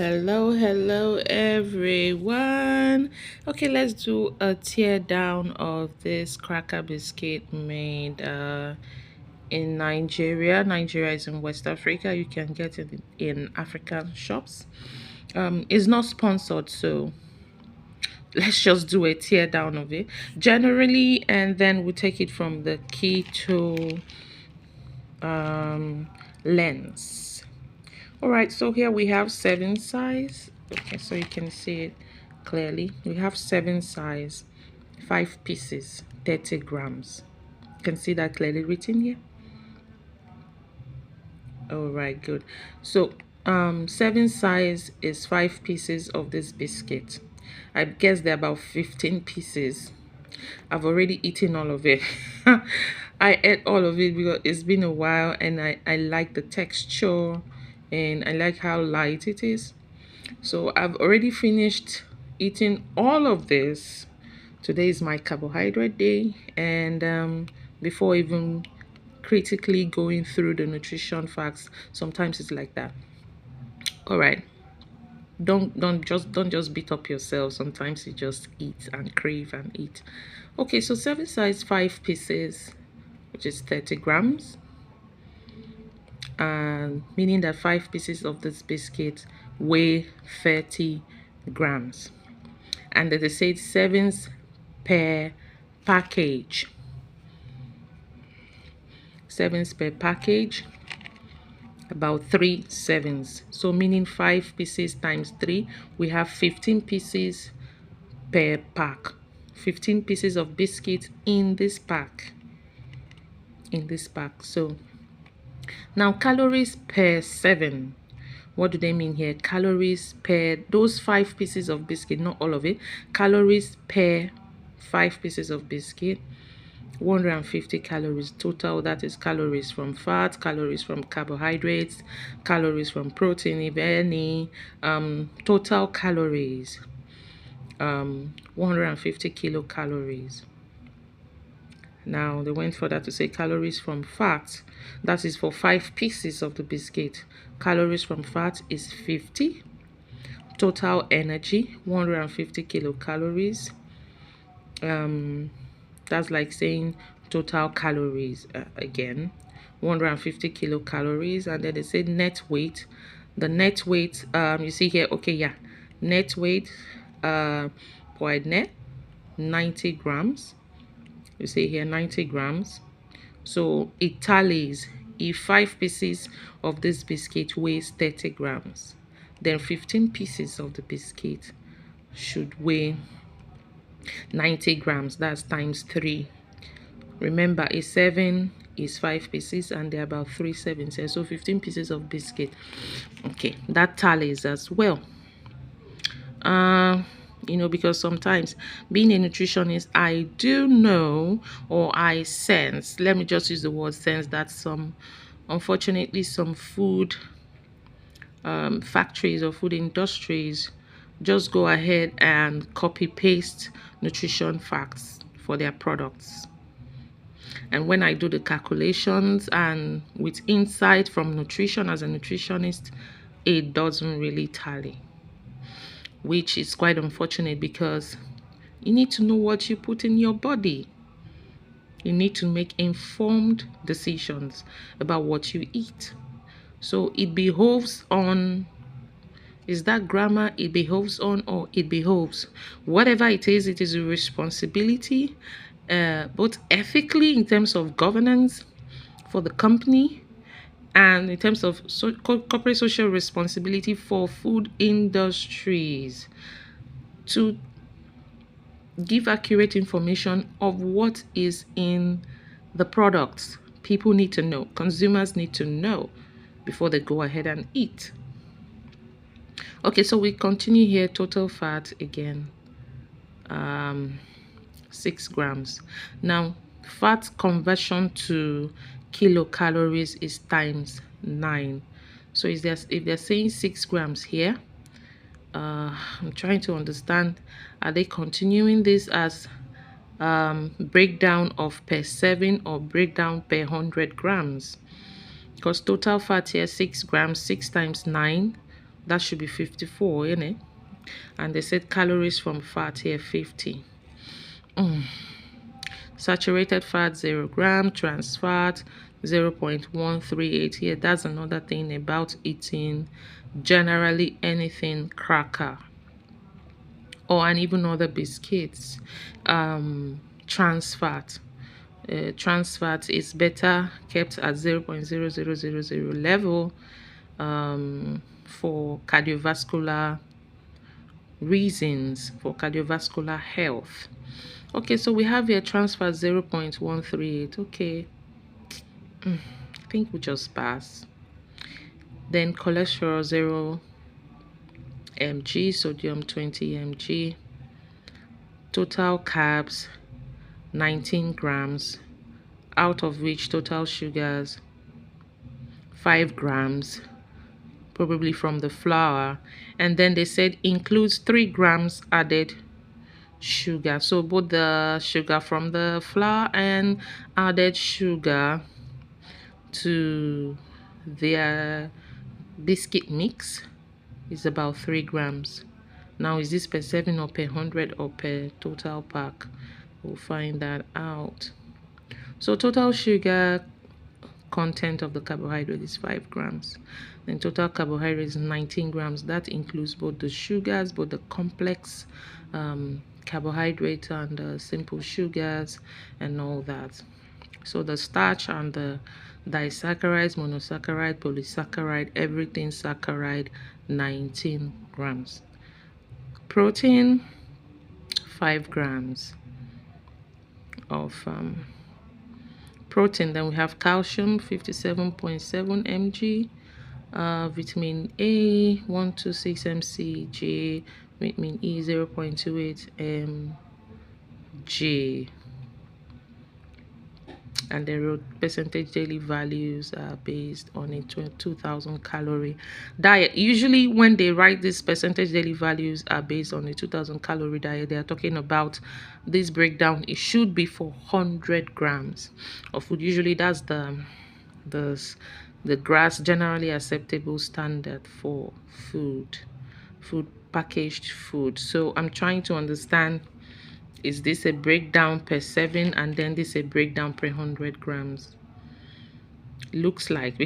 Hello everyone. Okay, let's do a tear down of this cracker biscuit made in Nigeria. Nigeria is in West Africa. You can get it in African shops. It's not sponsored, so let's just do a tear down of it generally, and then we take it from the keto lens. All right, so here we have seven size. Okay, so you can see it clearly. We have seven size, 5 pieces, 30 grams. You can see that clearly written here. All right, good. So seven size is 5 pieces of this biscuit. I guess there are about 15 pieces. I've already eaten all of it. I ate all of it because it's been a while, and I like the texture, and I like how light it is. So I've already finished eating all of this. Today is my carbohydrate day, and before even critically going through the nutrition facts, sometimes it's like that. All right, don't just beat up yourself. Sometimes you just eat and crave and eat. Okay, so serving size, 5 pieces, which is 30 grams, and meaning that 5 pieces of this biscuit weigh 30 grams. And they said sevens per package. Sevens per package, about 3 sevens. So meaning 5 pieces times 3, we have 15 pieces per pack. 15 pieces of biscuit in this pack. So now calories per 7. What do they mean here? Calories per those 5 pieces of biscuit, not all of it. Calories per 5 pieces of biscuit, 150 calories total. That is calories from fat, calories from carbohydrates, calories from protein, if any. Total calories, 150 kilocalories. Now they went further to say calories from fat. That is for 5 pieces of the biscuit. Calories from fat is 50. Total energy, 150 kilocalories. That's like saying total calories again, 150 kilocalories. And then they say net weight. The net weight, you see here, okay, yeah, net weight per net, 90 grams. You see here 90 grams. So it tallies. If 5 pieces of this biscuit weighs 30 grams, then 15 pieces of the biscuit should weigh 90 grams. That's times 3. Remember, a 7 is 5 pieces, and there are about 3 sevens here. So 15 pieces of biscuit. Okay, that tallies as well. Because sometimes being a nutritionist, I do know, or I sense, let me just use the word sense, that unfortunately, some food factories or food industries just go ahead and copy paste nutrition facts for their products. And when I do the calculations and with insight from nutrition as a nutritionist, it doesn't really tally, which is quite unfortunate, because you need to know what you put in your body. You need to make informed decisions about what you eat. So it behoves on, is that grammar? It behoves on, or it behoves. Whatever it is a responsibility, both ethically in terms of governance for the company, and in terms of corporate social responsibility for food industries, to give accurate information of what is in the products. People need to know, consumers need to know before they go ahead and eat. Okay, so we continue here. Total fat again, 6 grams. Now fat conversion to kilocalories is times 9. So if they're saying 6 grams here, I'm trying to understand, are they continuing this as breakdown of per 7 or breakdown per 100 grams? Because total fat here, 6 grams, 6 times 9, That should be 54, isn't it? And they said calories from fat here 50. Saturated fat 0 gram, trans fat 0.138. Here, that's another thing about eating generally anything cracker or and even other biscuits. Trans fat. Trans fat is better kept at 0.0000 level for cardiovascular reasons, for cardiovascular health. Okay, so we have here trans fat 0.138. Okay, I think we just pass. Then cholesterol 0 mg, sodium 20 mg, total carbs 19 grams, out of which total sugars 5 grams, probably from the flour. And then they said includes 3 grams added sugar. So both the sugar from the flour and added sugar to their biscuit mix is about 3 grams. Now, is this per serving or per 100 or per total pack? We'll find that out. So total sugar content of the carbohydrate is 5 grams. Then total carbohydrate is 19 grams. That includes both the sugars, both the complex carbohydrate and the simple sugars and all that. So the starch and the disaccharides, monosaccharide, polysaccharide, everything saccharide, 19 grams. Protein, 5 grams of protein. Then we have calcium, 57.7 mg, vitamin A, 126 mcg, vitamin E, 0.28 mg. And the percentage daily values are based on a 2,000 calorie diet. Usually when they write this percentage daily values are based on a 2,000 calorie diet, they are talking about this breakdown. It should be for 100 grams of food. Usually that's the GRAS generally acceptable standard for food packaged food. So I'm trying to understand, is this a breakdown per serving and then this a breakdown per 100 grams? Looks like,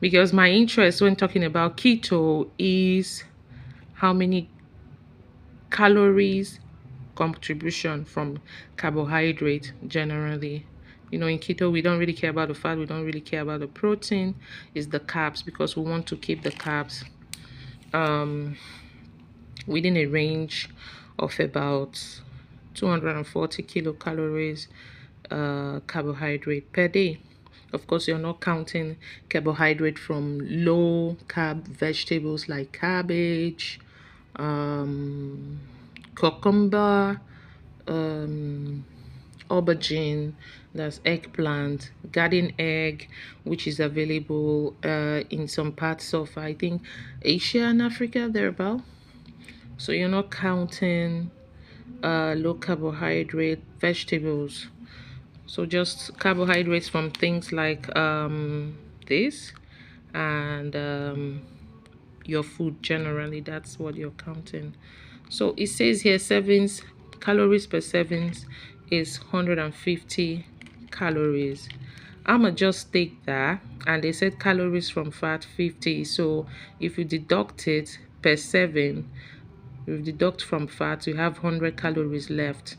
because my interest when talking about keto is how many calories contribution from carbohydrate generally. You know, in keto we don't really care about the fat, we don't really care about the protein. It's the carbs, because we want to keep the carbs within a range of about 240 kilocalories carbohydrate per day. Of course, you're not counting carbohydrate from low carb vegetables like cabbage, cucumber, aubergine, that's eggplant, garden egg, which is available in some parts of, I think, Asia and Africa, thereabout. So you're not counting low carbohydrate vegetables. So just carbohydrates from things like this and your food generally. That's what you're counting. So it says here servings, calories per servings is 150 calories. I'ma just take that, and they said calories from fat 50. So if you deduct it per serving, you deduct from fat, you have 100 calories left.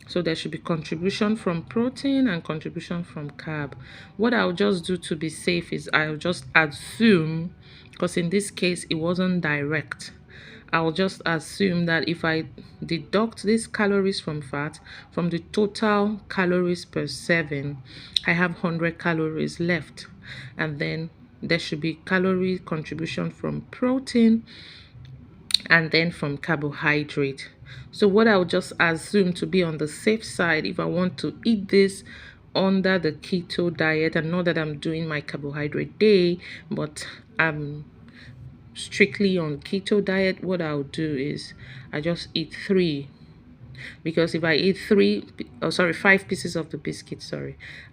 So there should be contribution from protein and contribution from carb. What I'll just do to be safe is I'll just assume, because in this case it wasn't direct, I'll just assume that if I deduct these calories from fat from the total calories per serving, I have 100 calories left. And then there should be calorie contribution from protein and then from carbohydrate. So what I'll just assume to be on the safe side, if I want to eat this under the keto diet, and not that I'm doing my carbohydrate day, but I'm strictly on keto diet, what I'll do is I just eat 3, because if I eat 5 pieces of the biscuit,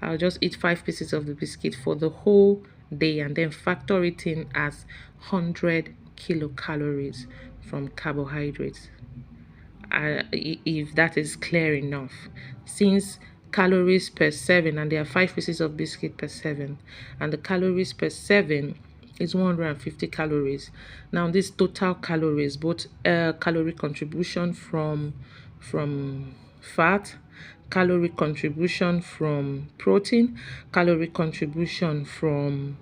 I'll just eat 5 pieces of the biscuit for the whole day and then factor it in as 100 kilocalories from carbohydrates. If that is clear enough, since calories per serving, and there are 5 pieces of biscuit per serving, and the calories per serving is 150 calories. Now this total calories, both calorie contribution from fat, calorie contribution from protein, calorie contribution from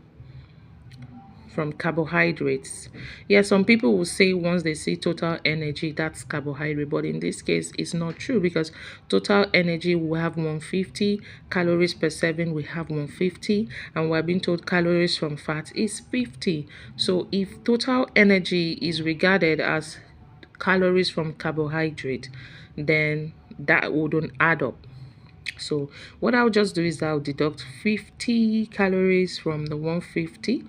carbohydrates. Yeah, some people will say once they see total energy, that's carbohydrate, but in this case, it's not true, because total energy will have 150, calories per serving we have 150, and we're being told calories from fat is 50. So if total energy is regarded as calories from carbohydrate, then that wouldn't add up. So what I'll just do is I'll deduct 50 calories from the 150,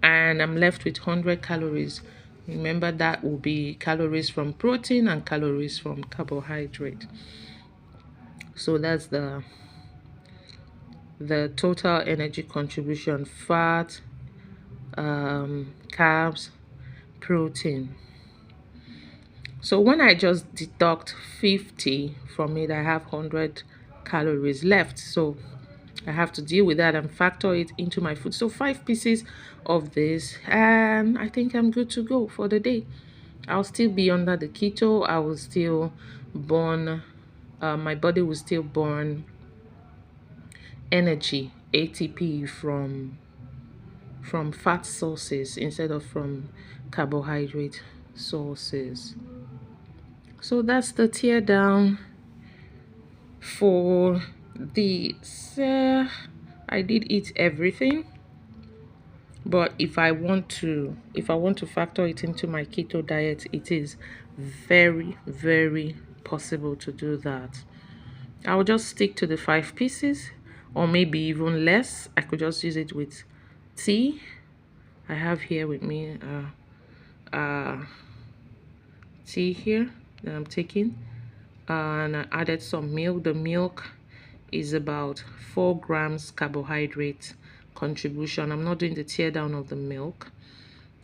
and I'm left with 100 calories. Remember, that will be calories from protein and calories from carbohydrate. So that's the total energy contribution: fat, carbs, protein. So when I just deduct 50 from it, I have 100 calories left. So I have to deal with that and factor it into my food. So 5 pieces of this, and I think I'm good to go for the day. I'll still be under the keto. I will still burn, my body will still burn energy, ATP, from fat sources instead of from carbohydrate sources. So that's the tear down for this. I did eat everything, but if I want to factor it into my keto diet, it is very, very possible to do that. I'll just stick to the 5 pieces, or maybe even less. I could just use it with tea. I have here with me tea here that I'm taking, and I added some milk. The milk is about 4 grams carbohydrate contribution. I'm not doing the tear down of the milk.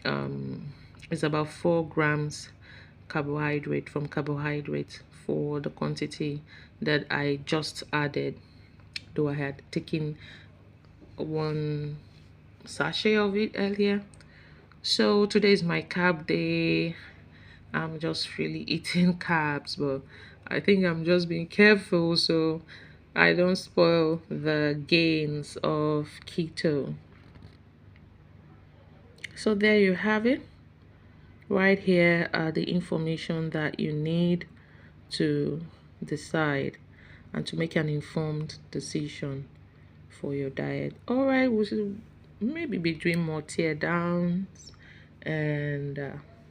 It's about 4 grams carbohydrate from carbohydrate for the quantity that I just added, though I had taken 1 sachet of it earlier. So today is my carb day. I'm just really eating carbs, but I think I'm just being careful so I don't spoil the gains of keto. So there you have it. Right here are the information that you need to decide and to make an informed decision for your diet. All right, we should maybe be doing more tear downs and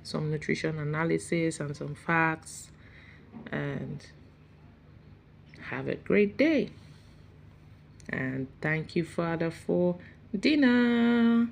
some nutrition analysis and some facts. And have a great day. And thank you, Father, for dinner.